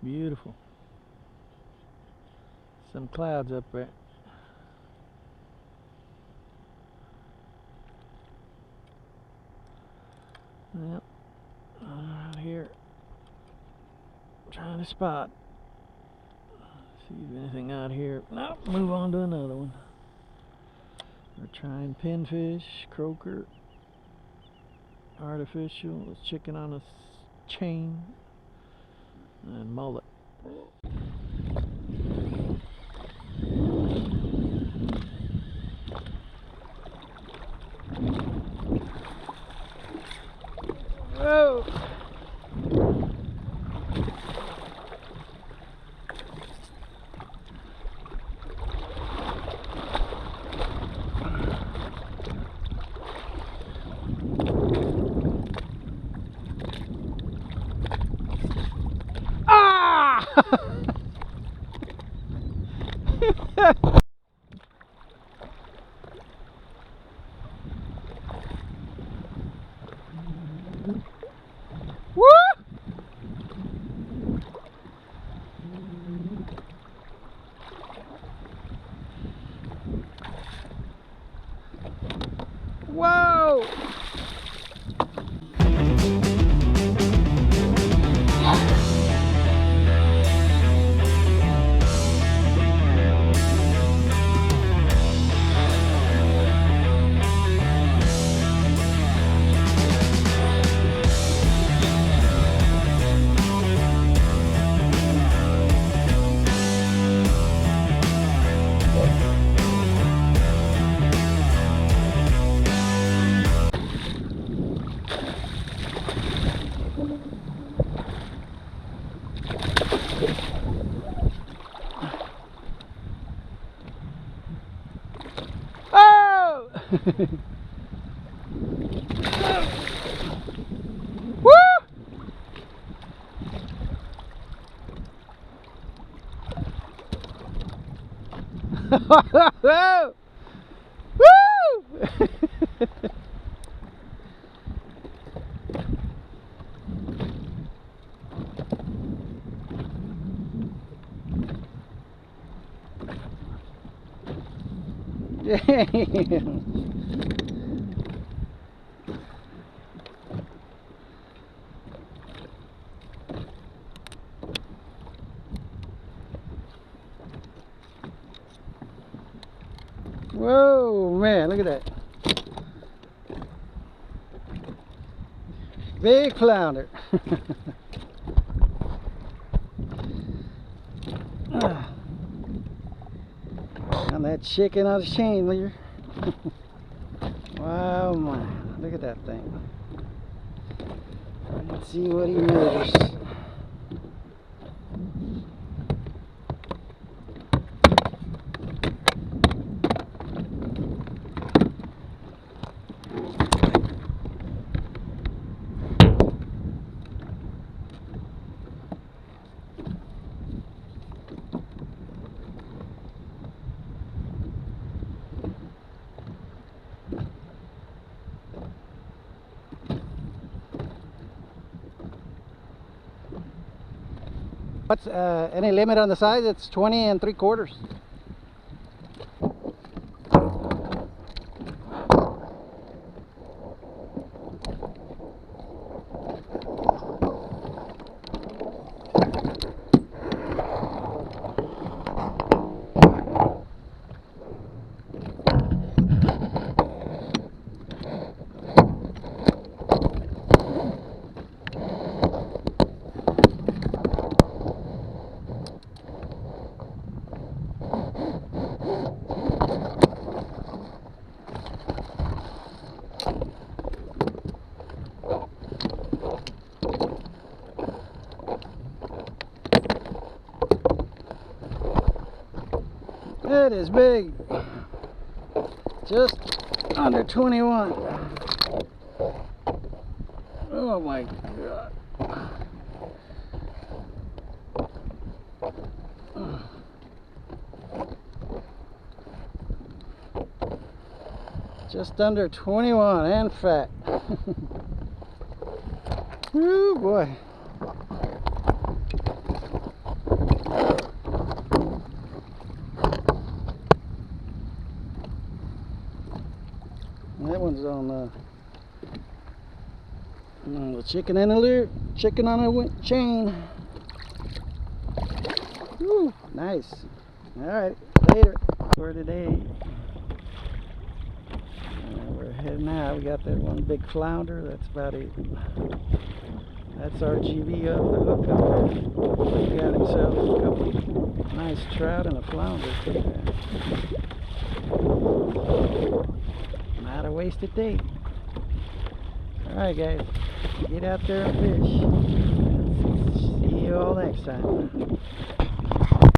Beautiful. Some clouds up there. Yep. Out here. Trying to spot. See if anything out here. No, move on to another one. We're trying pinfish, croaker, artificial, chicken on a chain, and mullet. Whoa! Ah! Woo! Whoa! Oh! Woo! Woo! Damn. Whoa, man, look at that. Big flounder. On that chicken on the chain leader. Wow, man, look at that thing. Let's see what he knows. What's any limit on the size? It's 20 3/4. It is big. Just under 21. Oh my God. Just under 21 and fat. Woo boy. That one's on the chicken and a lure, chicken on a chain. Woo, nice. All right, later for today. We're heading out. We got that one big flounder. That's about it. That's our GB of the hook up there. He got himself a couple nice trout and a flounder too. Not a wasted day. Alright guys, get out there and fish. See you all next time.